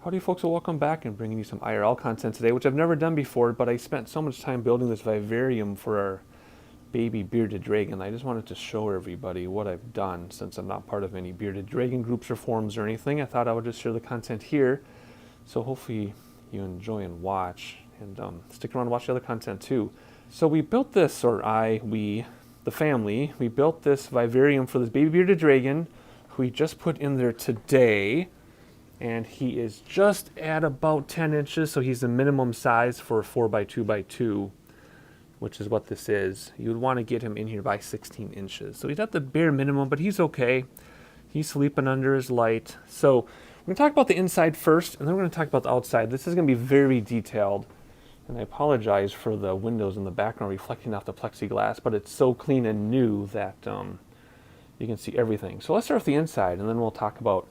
Howdy folks, and welcome back and bringing you some IRL content today, which I've never done before, but I spent so much time building this vivarium for our baby bearded dragon. I just wanted to show everybody what I've done since I'm not part of any bearded dragon groups or forums or anything. I thought I would just share the content here, so hopefully you enjoy and watch, and stick around and watch the other content too. So we built this, or the family, we built this vivarium for this baby bearded dragon who we just put in there today. And he is just at about 10 inches, so he's the minimum size for a 4x2x2, which is what this is. You would want to get him in here by 16 inches. So he's at the bare minimum, but he's okay. He's sleeping under his light. So we're going to talk about the inside first, and then we're going to talk about the outside. This is going to be very detailed, and I apologize for the windows in the background reflecting off the plexiglass, but it's so clean and new that you can see everything. So let's start with the inside, and then we'll talk about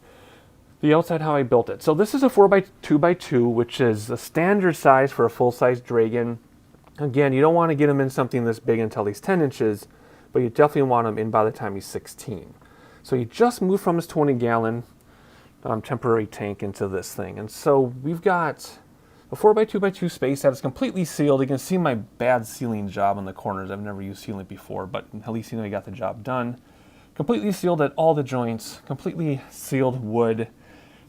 the outside, how I built it. So this is a 4x2x2, which is a standard size for a full-size dragon. Again, you don't want to get him in something this big until he's 10 inches, but you definitely want him in by the time he's 16. So he just moved from his 20-gallon temporary tank into this thing. And so we've got a 4x2x2 space that is completely sealed. You can see my bad sealing job on the corners. I've never used sealant before, but at least you know you got the job done. Completely sealed at all the joints, completely sealed wood.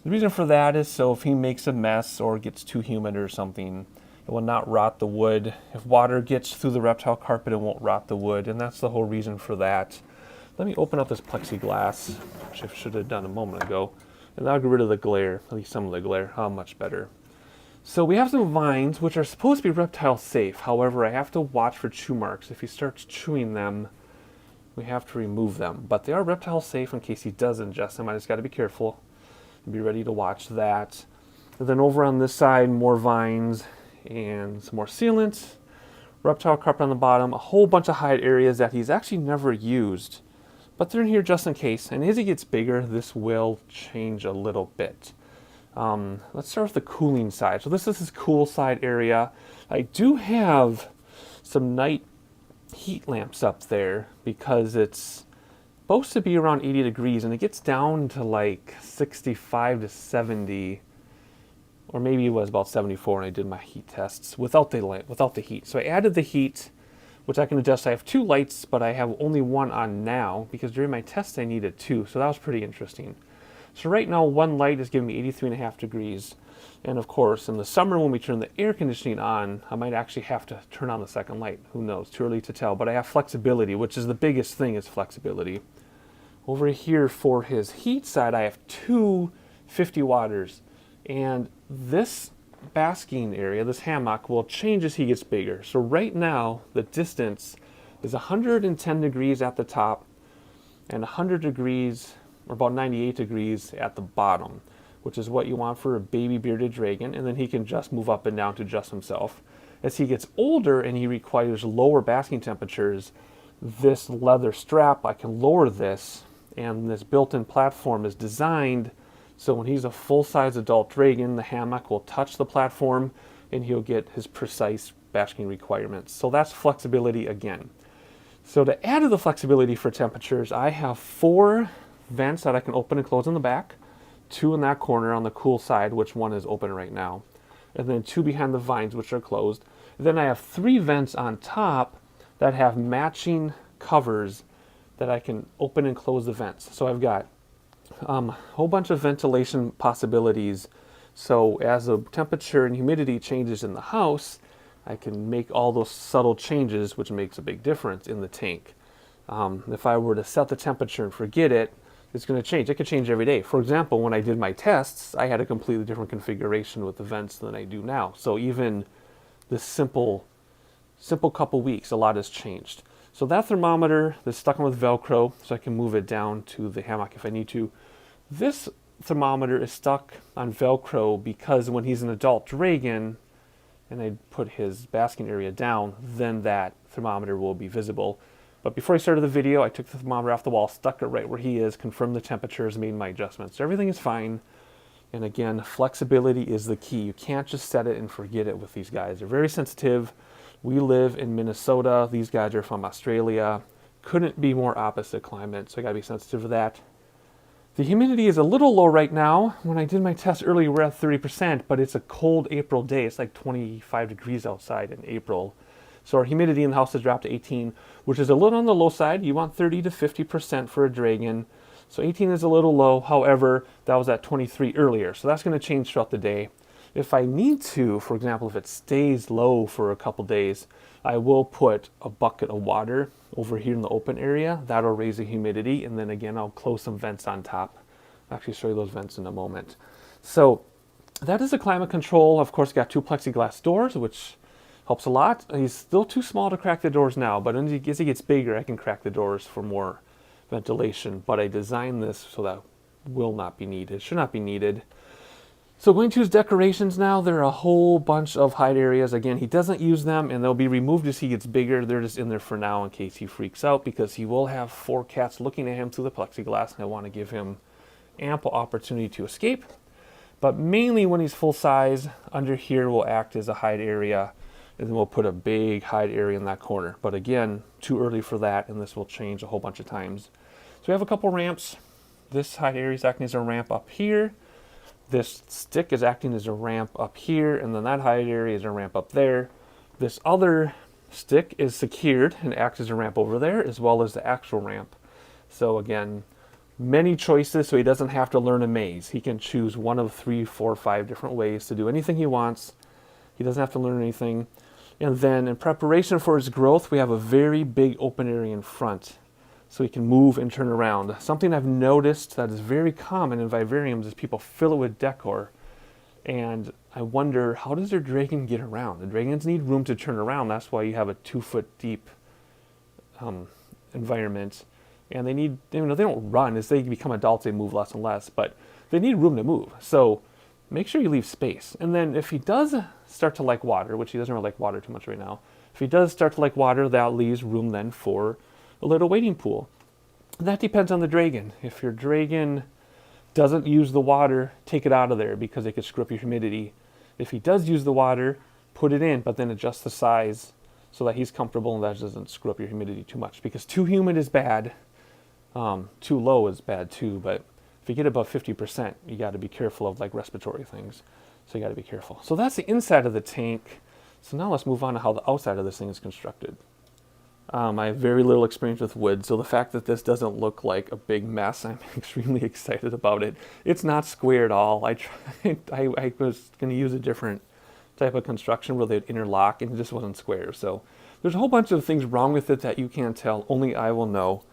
The reason for that is so if he makes a mess or gets too humid or something, it will not rot the wood. If water gets through the reptile carpet, it won't rot the wood, and that's the whole reason for that. Let me open up this plexiglass, which I should have done a moment ago, and that'll get rid of the glare, at least some of the glare. How much better. So we have some vines, which are supposed to be reptile safe. However, I have to watch for chew marks. If he starts chewing them, we have to remove them. But they are reptile safe in case he does ingest them. I just got to be careful. Be ready to watch that. And then over on this side, more vines and some more sealant, reptile carpet on the bottom, a whole bunch of hide areas that he's actually never used, but they're in here just in case. And as he gets bigger, this will change a little bit. Let's start with the cooling side. So this is his cool side area. I do have some night heat lamps up there because it's supposed to be around 80 degrees, and it gets down to like 65 to 70, or maybe it was about 74 when I did my heat tests without the heat. So I added the heat, which I can adjust. I have two lights, but I have only one on now because during my test I needed two, so that was pretty interesting. So right now one light is giving me 83.5 degrees, and of course in the summer when we turn the air conditioning on, I might actually have to turn on the second light. Who knows? Too early to tell, but I have flexibility, which is the biggest thing, is flexibility. Over here for his heat side, I have two 50 watters, and this basking area, this hammock, will change as he gets bigger. So right now, the distance is 110 degrees at the top and 100 degrees, or about 98 degrees at the bottom, which is what you want for a baby bearded dragon, and then he can just move up and down to adjust himself. As he gets older and he requires lower basking temperatures, this leather strap, I can lower this, and this built-in platform is designed so when he's a full-size adult dragon, the hammock will touch the platform and he'll get his precise basking requirements. So that's flexibility again. So to add to the flexibility for temperatures, I have 4 vents that I can open and close in the back, 2 in that corner on the cool side, which one is open right now, and then 2 behind the vines, which are closed. Then I have 3 vents on top that have matching covers that I can open and close the vents. So I've got a whole bunch of ventilation possibilities. So as the temperature and humidity changes in the house, I can make all those subtle changes, which makes a big difference in the tank. If I were to set the temperature and forget it, it's going to change. It could change every day. For example, when I did my tests, I had a completely different configuration with the vents than I do now. So even this simple couple weeks, a lot has changed. So that thermometer is stuck on with Velcro, so I can move it down to the hammock if I need to. This thermometer is stuck on Velcro because when he's an adult dragon and I put his basking area down, then that thermometer will be visible. But before I started the video, I took the thermometer off the wall, stuck it right where he is, confirmed the temperatures, made my adjustments. So everything is fine. And again, flexibility is the key. You can't just set it and forget it with these guys. They're very sensitive. We live in Minnesota. These guys are from Australia. Couldn't be more opposite climate, so I gotta be sensitive to that. The humidity is a little low right now. When I did my test earlier, we're at 30%, but it's a cold April day. It's like 25 degrees outside in April. So our humidity in the house has dropped to 18, which is a little on the low side. You want 30 to 50% for a dragon. So 18 is a little low. However, that was at 23 earlier. So that's going to change throughout the day. If I need to, for example, if it stays low for a couple days, I will put a bucket of water over here in the open area. That'll raise the humidity, and then again, I'll close some vents on top. I'll actually show you those vents in a moment. So that is the climate control. Of course, got 2 plexiglass doors, which helps a lot. He's still too small to crack the doors now, but as he gets bigger, I can crack the doors for more ventilation. But I designed this so that will not be needed, should not be needed. So going to his decorations now, there are a whole bunch of hide areas. Again, he doesn't use them, and they'll be removed as he gets bigger. They're just in there for now in case he freaks out, because he will have 4 cats looking at him through the plexiglass, and I want to give him ample opportunity to escape. But mainly when he's full size, under here will act as a hide area, and then we'll put a big hide area in that corner. But again, too early for that, and this will change a whole bunch of times. So we have a couple ramps. This hide area is acting as a ramp up here. This stick is acting as a ramp up here, and then that hide area is a ramp up there. This other stick is secured and acts as a ramp over there, as well as the actual ramp. So again, many choices, so he doesn't have to learn a maze. He can choose one of 3, 4, 5 different ways to do anything he wants. He doesn't have to learn anything. And then in preparation for his growth, we have a very big open area in front, so he can move and turn around. Something I've noticed that is very common in vivariums is people fill it with decor. And I wonder, how does their dragon get around? The dragons need room to turn around. That's why you have a 2-foot deep environment. And they need, they don't run. As they become adults, they move less and less, but they need room to move. So make sure you leave space. And then if he does start to like water, which he doesn't really like water too much right now, if he does start to like water, that leaves room then for a little wading pool. That depends on the dragon. If your dragon doesn't use the water, take it out of there because it could screw up your humidity. If he does use the water, put it in, but then adjust the size so that he's comfortable and that doesn't screw up your humidity too much. Because too humid is bad, too low is bad too, but if you get above 50%, you got to be careful of like respiratory things. So you got to be careful. So that's the inside of the tank. So now let's move on to how the outside of this thing is constructed. I have very little experience with wood, so the fact that this doesn't look like a big mess, I'm extremely excited about it. It's not square at all. I was going to use a different type of construction where they'd interlock, and it just wasn't square. So there's a whole bunch of things wrong with it that you can't tell. Only I will know.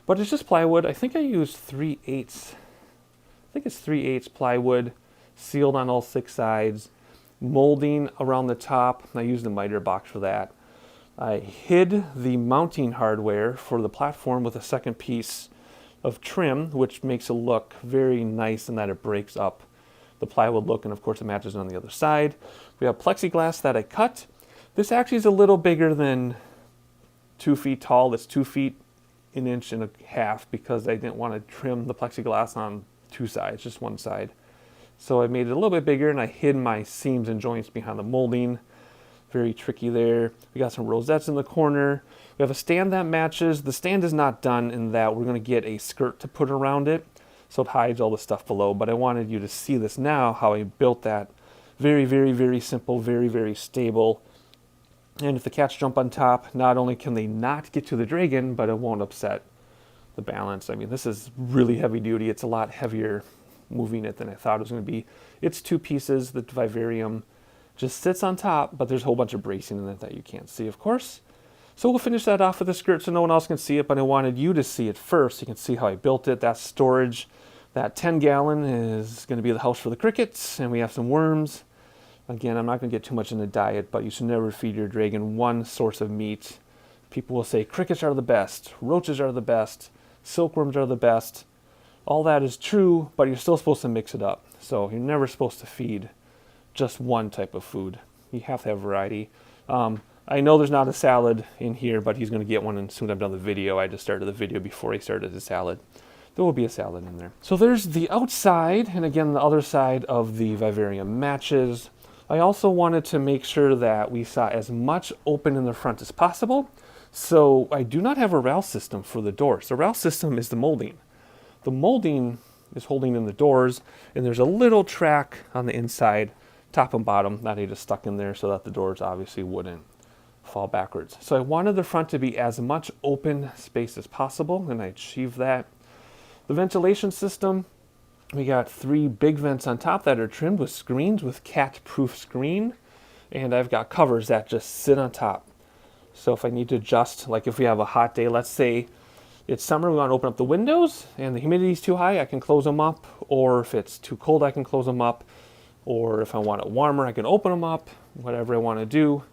But it's just plywood. I think I used 3/8. I think it's 3/8 plywood, sealed on all 6 sides, molding around the top. I used a miter box for that. I hid the mounting hardware for the platform with a second piece of trim, which makes it look very nice in that it breaks up the plywood look, and of course it matches on the other side. We have plexiglass that I cut. This actually is a little bigger than 2 feet tall. It's 2 feet, 1.5 inches, because I didn't want to trim the plexiglass on 2 sides, just one side. So I made it a little bit bigger, and I hid my seams and joints behind the molding. Very tricky there. We got some rosettes in the corner. We have a stand that matches. The stand is not done in that we're going to get a skirt to put around it so it hides all the stuff below, but I wanted you to see this now, how I built that. Very, very, very simple, very, very stable. And if the cats jump on top, not only can they not get to the dragon, but it won't upset the balance. I mean, this is really heavy duty. It's a lot heavier moving it than I thought it was going to be. It's 2 pieces. The vivarium just sits on top, but there's a whole bunch of bracing in it that you can't see, of course. So we'll finish that off with the skirt so no one else can see it, but I wanted you to see it first. You can see how I built it. That's storage. That 10-gallon is going to be the house for the crickets, and we have some worms. Again, I'm not going to get too much into diet, but you should never feed your dragon one source of meat. People will say crickets are the best, roaches are the best, silkworms are the best. All that is true, but you're still supposed to mix it up. So you're never supposed to feed just one type of food. You have to have variety. I know there's not a salad in here, but he's going to get one as soon as I'm done the video. I just started the video before I started the salad. There will be a salad in there. So there's the outside, and again, the other side of the vivarium matches. I also wanted to make sure that we saw as much open in the front as possible. So I do not have a RAL system for the doors. The RAL system is the molding. The molding is holding in the doors, and there's a little track on the inside, top and bottom, that I just stuck in there so that the doors obviously wouldn't fall backwards. So I wanted the front to be as much open space as possible, and I achieved that. The ventilation system, we got 3 big vents on top that are trimmed with screens with cat-proof screen, and I've got covers that just sit on top. So if I need to adjust, like if we have a hot day, let's say it's summer, we want to open up the windows and the humidity is too high, I can close them up, or if it's too cold, I can close them up, or if I want it warmer, I can open them up, whatever I want to do.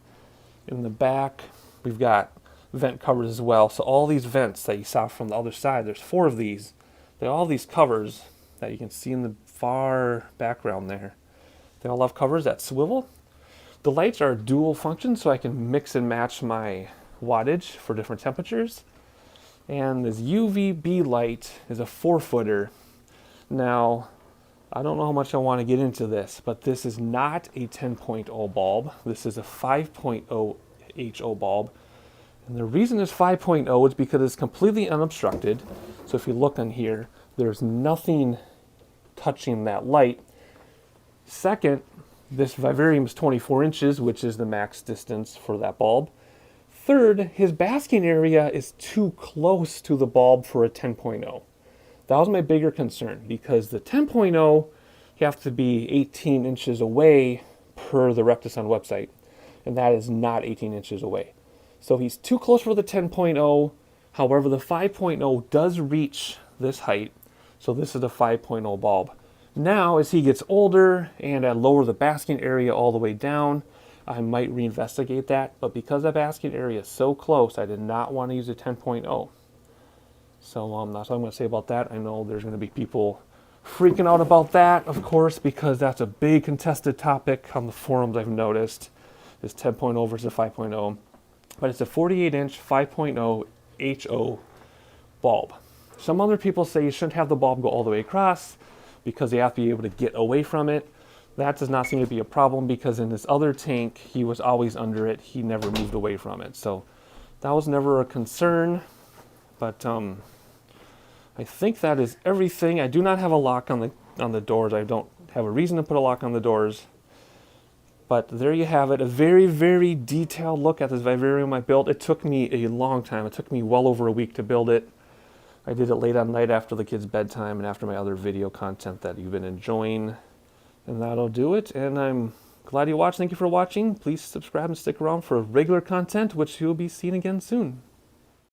In the back, we've got vent covers as well. So all these vents that you saw from the other side, there's 4 of these. They all have these covers that you can see in the far background there. They all have covers that swivel. The lights are dual function, so I can mix and match my wattage for different temperatures. And this UVB light is a 4-footer. Now, I don't know how much I want to get into this, but this is not a 10.0 bulb. This is a 5.0 HO bulb. And the reason it's 5.0 is because it's completely unobstructed. So if you look on here, there's nothing touching that light. Second, this Vivarium is 24 inches, which is the max distance for that bulb. Third, his basking area is too close to the bulb for a 10.0. That was my bigger concern, because the 10.0, you have to be 18 inches away per the Rectison website, and that is not 18 inches away. So he's too close for the 10.0. However, the 5.0 does reach this height, so this is the 5.0 bulb. Now, as he gets older and I lower the basking area all the way down, I might reinvestigate that. But because the basking area is so close, I did not want to use a 10.0. So that's all I'm going to say about that. I know there's going to be people freaking out about that, of course, because that's a big contested topic on the forums I've noticed, is 10.0 versus 5.0. But it's a 48-inch 5.0 HO bulb. Some other people say you shouldn't have the bulb go all the way across, because they have to be able to get away from it. That does not seem to be a problem, because in this other tank, he was always under it. He never moved away from it. So that was never a concern. But I think that is everything. I do not have a lock on the doors. I don't have a reason to put a lock on the doors. But there you have it. A very, very detailed look at this Vivarium I built. It took me a long time. It took me well over a week to build it. I did it late at night after the kids' bedtime and after my other video content that you've been enjoying. And that'll do it. And I'm glad you watched. Thank you for watching. Please subscribe and stick around for regular content, which you'll be seeing again soon.